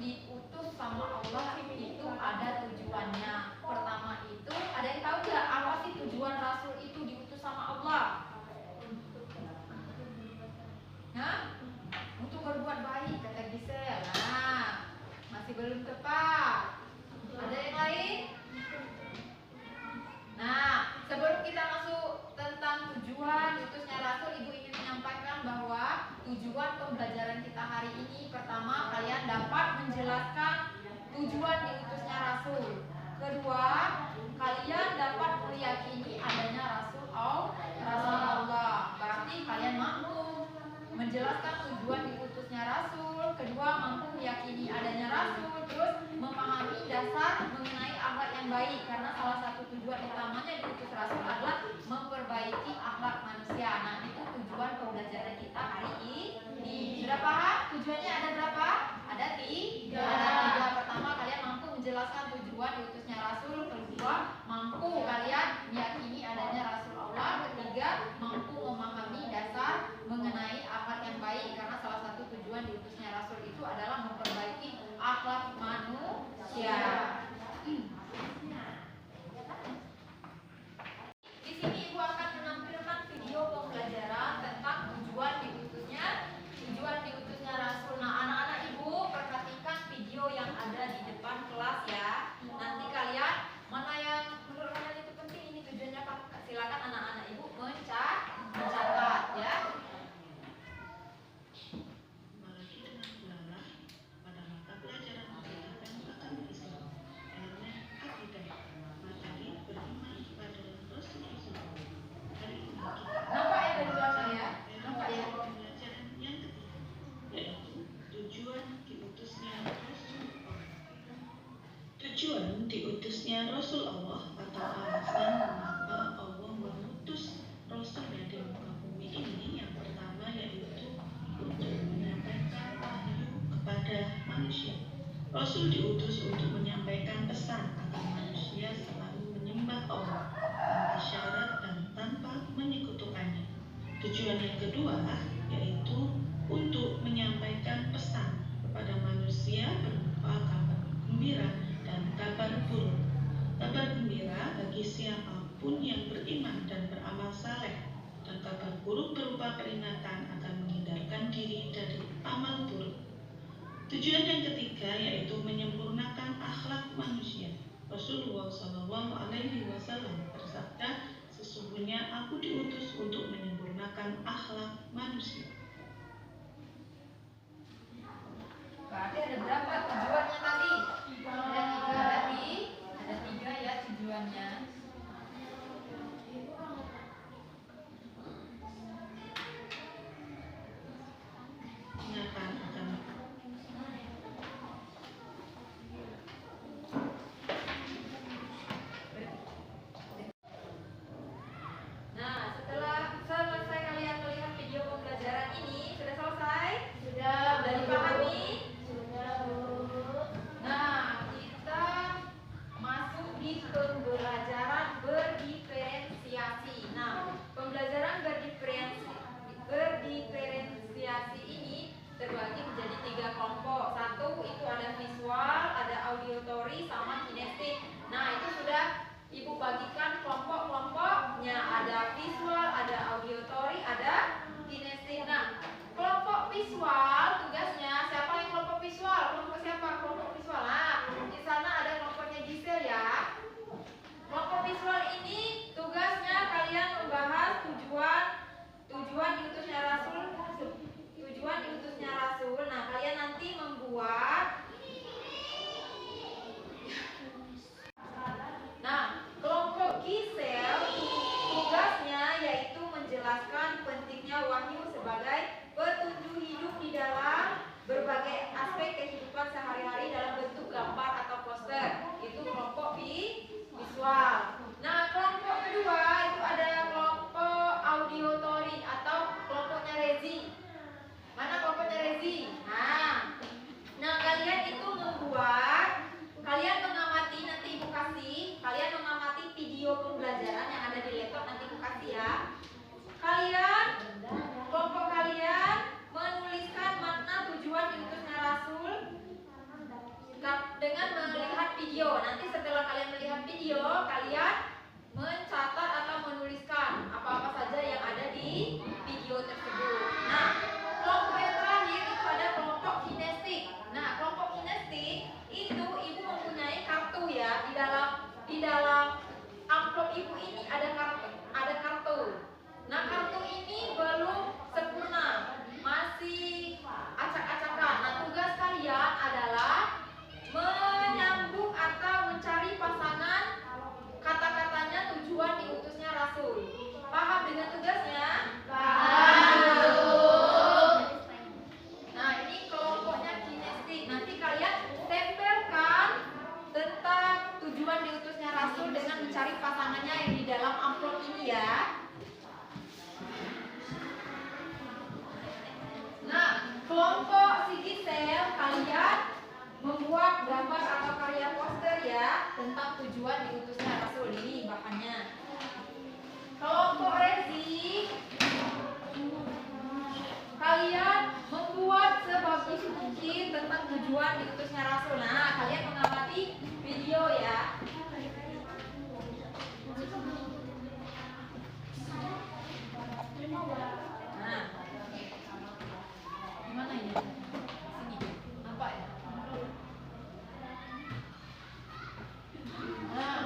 diutus sama Allah itu ada tujuannya. Pertama itu, ada yang tahu nggak apa sih tujuan Rasul itu diutus sama Allah? Nah, untuk berbuat baik kata Gisel. Nah, masih belum tepat. Ada yang lain? Nah, sebelum kita masuk tentang tujuan diutusnya Rasul, Ibu ingin menyampaikan bahwa tujuan pembelajaran kita hari ini, pertama, kalian dapat menjelaskan tujuan diutusnya Rasul. Kedua, kalian dapat meyakini adanya Rasul Allah. Berarti kalian mampu menjelaskan tujuan diutusnya Rasul. Kedua, mampu meyakini adanya Rasul. Terus, memahami dasar mengenai akhlak yang baik. Karena salah satu tujuan utamanya diutus Rasul adalah memperbaiki akhlak manusia. Nah, itu tujuan pembelajaran kita hari ini. Sudah paham? Tujuannya ada berapa? Ada tiga. Pertama, kalian mampu menjelaskan tujuan diutusnya Rasul. Kedua, mampu kalian meyakini adanya Rasul Allah. Ketiga, mampu memahami dasar mengenai akhlak yang baik. Karena salah satu tujuan diutusnya Rasul itu adalah memperbaiki akhlak manusia. Di sini Ibu akan menampilkan video pembelajaran tentang tujuan diutusnya Rasul. Nah, anak-anak Ibu perhatikan video yang ada di depan kelas ya. Nanti kalian mana yang menurut kalian itu penting, ini tujuannya apa? Silakan anak-anak Ibu mencatat ya. Nampak ya dari belakang ya? Nampak ya? Tujuan diutusnya Rasul Allah atau alasan mengapa Allah mengutus Rasulnya di muka bumi ini, yang pertama yaitu untuk menyampaikan wahyu kepada manusia. Rasul diutus untuk menyampaikan pesan agar manusia selalu menyembah Allah tanpa syarat dan tanpa menyekutukannya. Tujuan yang kedua yaitu untuk menyampaikan pesan kepada manusia berupa kabar gembira dan kabar buruk. Kabar gembira bagi siapapun yang beriman dan beramal saleh, dan kabar buruk berupa peringatan akan menghindarkan diri dari amal buruk. Tujuan yang ketiga yaitu menyempurnakan akhlak manusia. Rasulullah SAW bersabda, sesungguhnya aku diutus untuk menyempurnakan akhlak manusia. Berarti ada berapa tujuannya tadi? Ada tiga tadi. Ada tiga ya tujuannya. Ingatkan akan Nah, setelah selesai kalian melihat video pembelajaran ini, sudah selesai? Sudah. Sudah dipahami? Sudah, Bu. Nah, kita masuk di pembelajaran berdiferensiasi. Nah, pembelajaran berdiferensiasi ini terbagi menjadi tiga kelompok. Satu itu ada visual, ada auditory, sama kinestik. Nah, itu sudah Ibu bagikan kelompok-kelompoknya. Ada visual, ada auditory, ada kinestik. Nah, kelompok visual tugasnya, siapa yang kelompok visual? Kelompok siapa? Kelompok visual. Nah, di sana ada kelompoknya Gisel ya. Kelompok visual ini tugasnya kalian membahas tujuan diutusnya Rasul. Tujuan diutusnya Rasul. Nah, kalian nanti membuat. Nah, kelompok Gisel tugasnya yaitu kalian membuat gambar atau karya poster ya tentang tujuan diutusnya Rasul. Ini bahannya. Kelompok resi, kalian membuat sebagus mungkin tentang tujuan diutusnya Rasul. Nah, kalian mengamati video ya. Nah, gimana ini? Sini, apa ya? Nah,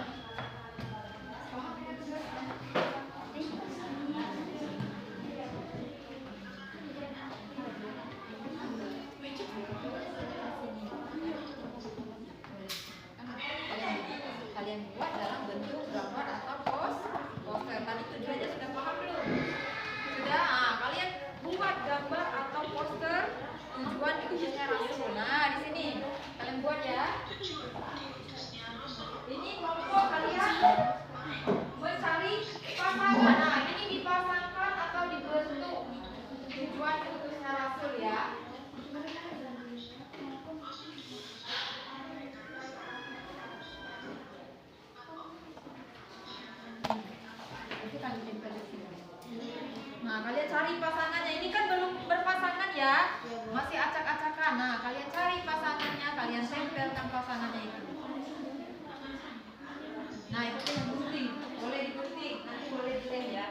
kalian buat dalam bentuk gambar atau poster. Tadi tujuannya sudah paham belum? Sudah. Nah, kalian buat gambar atau poster tujuan diutusnya Rasul. Nah, di sini kalian buat ya. Ini kelompok kalian mencari pasangan. Nah, ini dipasangkan atau dibentuk tujuan diutusnya Rasul ya. Nah, kalian cari pasangannya. Ini kan belum berpasangan ya, masih acak-acakan. Nah, kalian cari pasangannya, kalian tempelkan pasangannya itu. Nah, itu yang gunting, boleh digunting, nanti boleh dilem ya.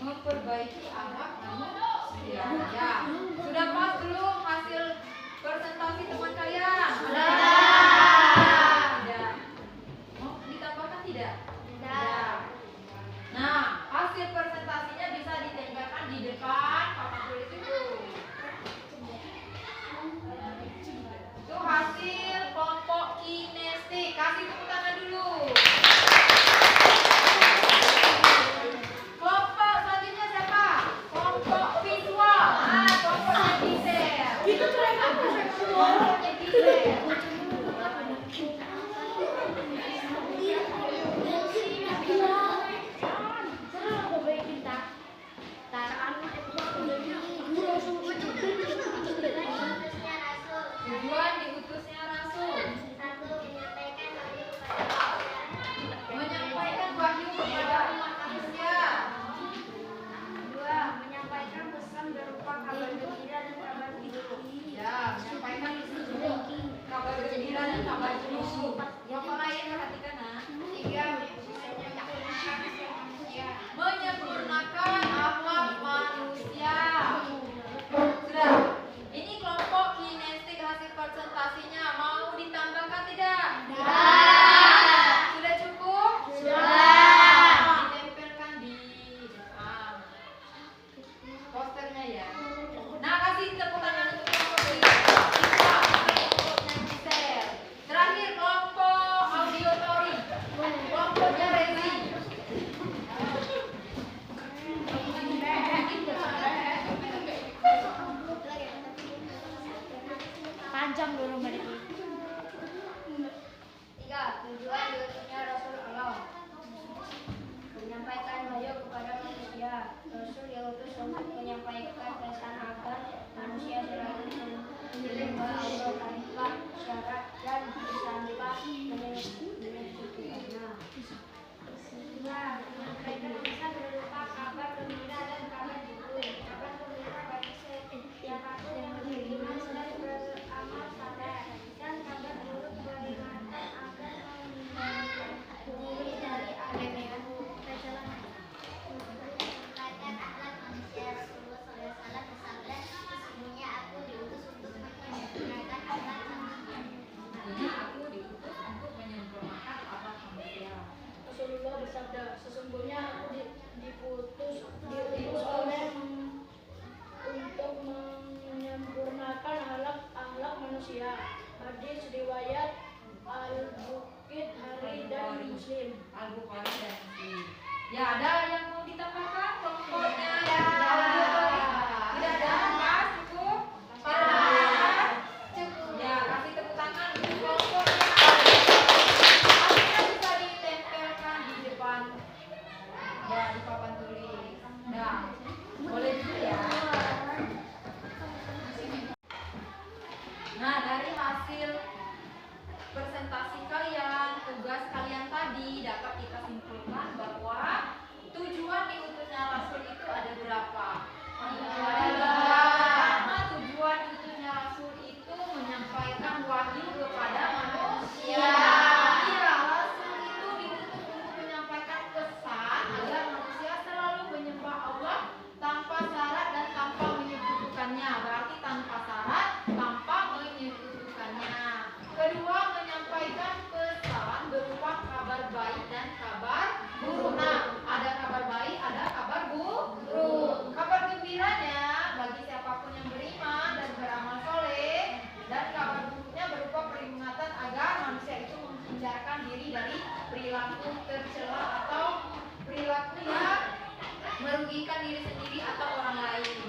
Memperbaiki anak manusia. Ya, sudah pas belum hasil presentasi teman kalian? Tidak. Mau ditambahkan tidak? Tidak. Nah, hasil presentasinya bisa ditempelkan di depan papan tulis itu. Itu hasil kelompok kinestik. Kasih tepuk tangan dulu. Kelompok selanjutnya siapa? Kelompok visual. Kelompok netizen. Kelompok netizen. ada yang mau ditambahkan kelompoknya? Ya. Tidak ada, Mas? Cukup? Cukup. Ya, kasih tepuk tangan untuk kelompoknya. Akhirnya bisa ditempelkan di depan. Ya, di papan tulis. Nah, boleh dulu ya. Nah, dari hasil presentasi kalian, tugas kalian tadi dapat kita simpulkan bahwa tujuan diutusnya Rasul itu ada berapa? Ada tiga. Pertama, tujuan diutusnya Rasul itu menyampaikan wahyu kepada manusia. Iya, Rasul itu diutus untuk menyampaikan pesan agar manusia selalu menyembah Allah tanpa syarat dan tanpa menyekutukannya. Berarti tanpa syarat, tanpa menyekutukannya. Kedua, menyampaikan pesan berupa kabar baik dan kabar buruk. Nah, ada kabar baik, ada kabar buruk. Kabar gembiranya bagi siapapun yang beriman dan beramal soleh, dan kabar buruknya berupa peringatan agar manusia itu menghindarkan diri dari perilaku tercela atau perilaku yang merugikan diri sendiri atau orang lain.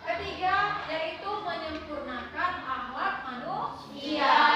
Ketiga, yaitu menyempurnakan akhlak manusia.